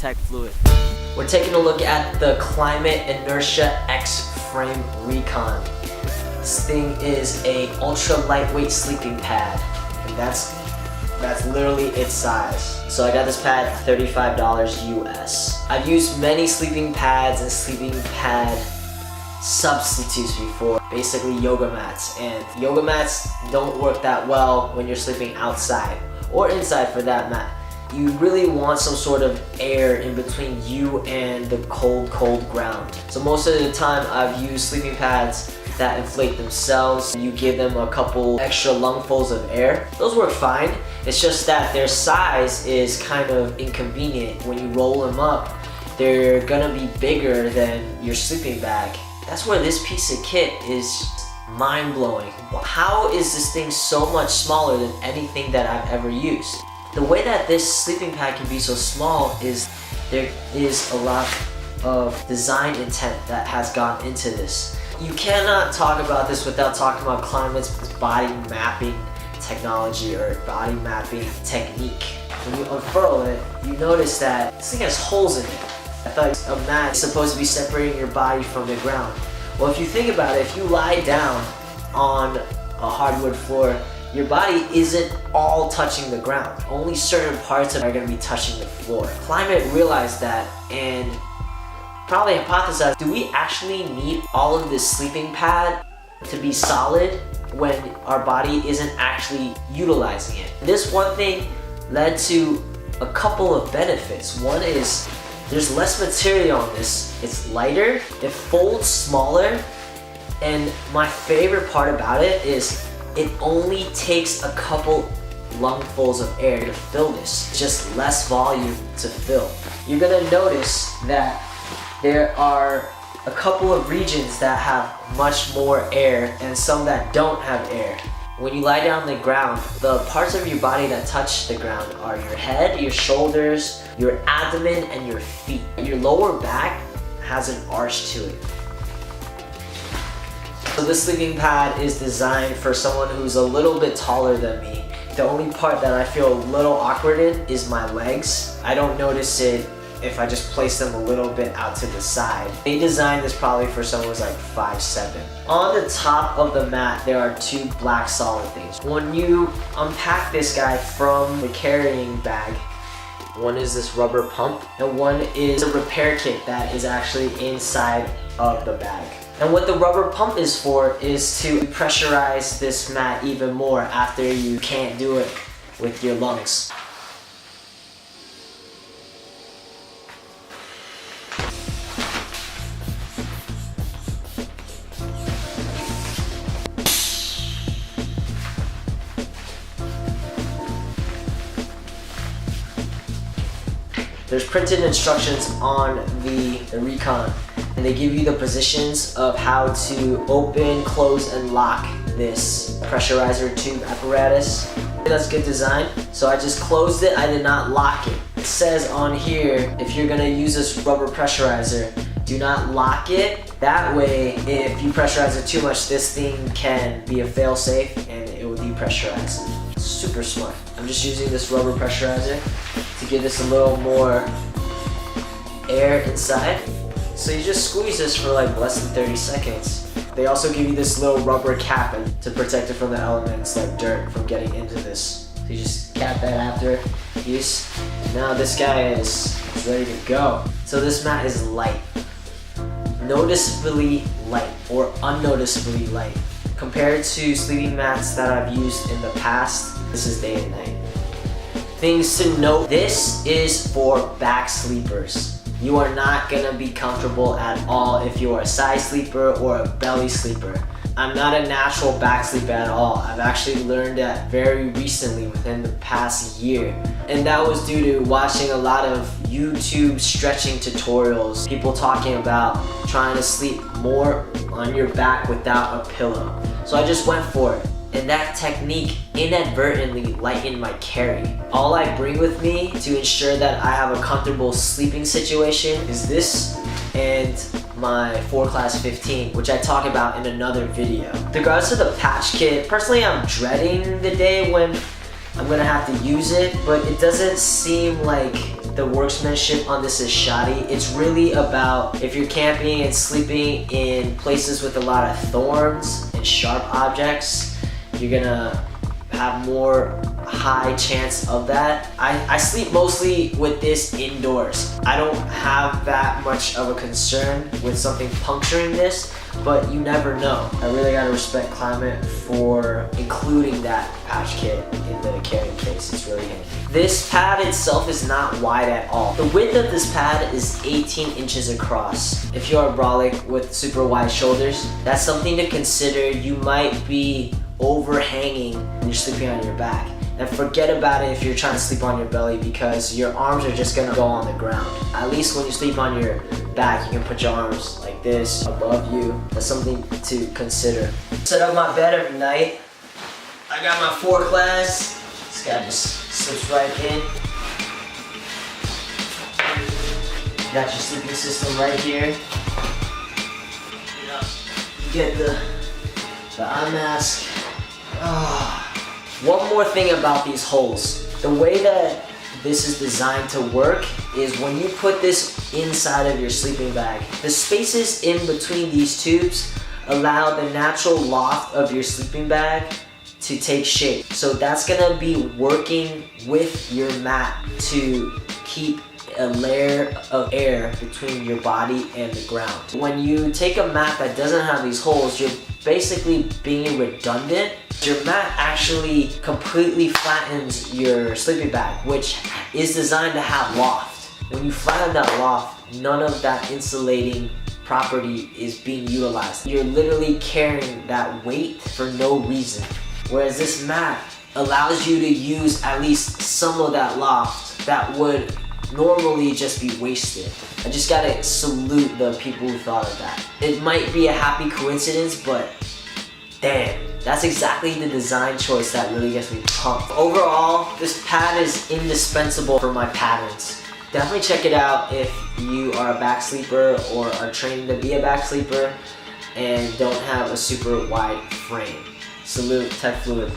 Techfluid. We're taking a look at the Klymit Inertia X Frame Recon. This thing is a ultra lightweight sleeping pad, and that's literally its size. So I got this pad for $35 US. I've used many sleeping pads and sleeping pad substitutes before, basically yoga mats, and yoga mats don't work that well when you're sleeping outside or inside for that mat. You really want some sort of air in between you and the cold ground. So most of the time I've used sleeping pads that inflate themselves. You give them a couple extra lungfuls of air. Those work fine. It's just that their size is kind of inconvenient. When you roll them up, they're gonna be bigger than your sleeping bag. That's where this piece of kit is mind-blowing. How is this thing so much smaller than anything that I've ever used? The way that this sleeping pad can be so small is there is a lot of design intent that has gone into this. You cannot talk about this without talking about Klymit's body mapping technology or body mapping technique. When you unfurl it, you notice that this thing has holes in it. I thought a mat is supposed to be separating your body from the ground. Well, if you think about it, if you lie down on a hardwood floor, your body isn't all touching the ground. Only certain parts are going to be touching the floor. Klymit realized that and probably hypothesized, do we actually need all of this sleeping pad to be solid when our body isn't actually utilizing it? This one thing led to a couple of benefits. One is there's less material on this, it's lighter, it folds smaller, and my favorite part about it is it only takes a couple lungfuls of air to fill this. It's just less volume to fill. You're gonna notice that there are a couple of regions that have much more air and some that don't have air. When you lie down on the ground, the parts of your body that touch the ground are your head, your shoulders, your abdomen, and your feet. Your lower back has an arch to it. So this sleeping pad is designed for someone who's a little bit taller than me. The only part that I feel a little awkward in is my legs. I don't notice it if I just place them a little bit out to the side. They designed this probably for someone who's like 5'7". On the top of the mat, there are two black solid things. When you unpack this guy from the carrying bag, one is this rubber pump, and one is a repair kit that is actually inside of the bag. And what the rubber pump is for is to pressurize this mat even more after you can't do it with your lungs. There's printed instructions on the Recon, and they give you the positions of how to open, close, and lock this pressurizer tube apparatus. That's good design. So I just closed it, I did not lock it. It says on here, if you're gonna use this rubber pressurizer, do not lock it. That way, if you pressurize it too much, this thing can be a fail-safe and it will depressurize. Super smart. I'm just using this rubber pressurizer to give this a little more air inside. So you just squeeze this for like less than 30 seconds. They also give you this little rubber cap to protect it from the elements like dirt from getting into this. So you just cap that after use. Now this guy is ready to go. So this mat is light. Noticeably light or unnoticeably light. Compared to sleeping mats that I've used in the past, this is day and night. Things to note, this is for back sleepers. You are not gonna be comfortable at all if you are a side sleeper or a belly sleeper. I'm not a natural back sleeper at all. I've actually learned that very recently within the past year. And that was due to watching a lot of YouTube stretching tutorials. People talking about trying to sleep more on your back without a pillow. So I just went for it. And that technique inadvertently lightened my carry. All I bring with me to ensure that I have a comfortable sleeping situation is this and my 4 Class 15, which I talk about in another video. With regards to the patch kit, personally I'm dreading the day when I'm gonna have to use it, but it doesn't seem like the workmanship on this is shoddy. It's really about if you're camping and sleeping in places with a lot of thorns and sharp objects, you're gonna have more high chance of that. I sleep mostly with this indoors. I don't have that much of a concern with something puncturing this, but you never know. I really gotta respect Klymit for including that patch kit in the carrying case. It's really handy. This pad itself is not wide at all. The width of this pad is 18 inches across. If you're a brolic with super wide shoulders, that's something to consider. You might be overhanging when you're sleeping on your back. And forget about it if you're trying to sleep on your belly, because your arms are just gonna go on the ground. At least when you sleep on your back, you can put your arms like this above you. That's something to consider. Set up my bed every night. I got my 4 class. This guy just slips right in. You got your sleeping system right here. You get the eye mask. One more thing about these holes. The way that this is designed to work is when you put this inside of your sleeping bag, the spaces in between these tubes allow the natural loft of your sleeping bag to take shape. So that's gonna be working with your mat to keep a layer of air between your body and the ground. When you take a mat that doesn't have these holes, you're basically being redundant. Your mat actually completely flattens your sleeping bag, which is designed to have loft. When you flatten that loft, none of that insulating property is being utilized. You're literally carrying that weight for no reason. Whereas this mat allows you to use at least some of that loft that would normally just be wasted. I just gotta salute the people who thought of that. It might be a happy coincidence, but damn, that's exactly the design choice that really gets me pumped. Overall, this pad is indispensable for my patterns. Definitely check it out if you are a back sleeper or are training to be a back sleeper and don't have a super wide frame. Salute, Techfluid.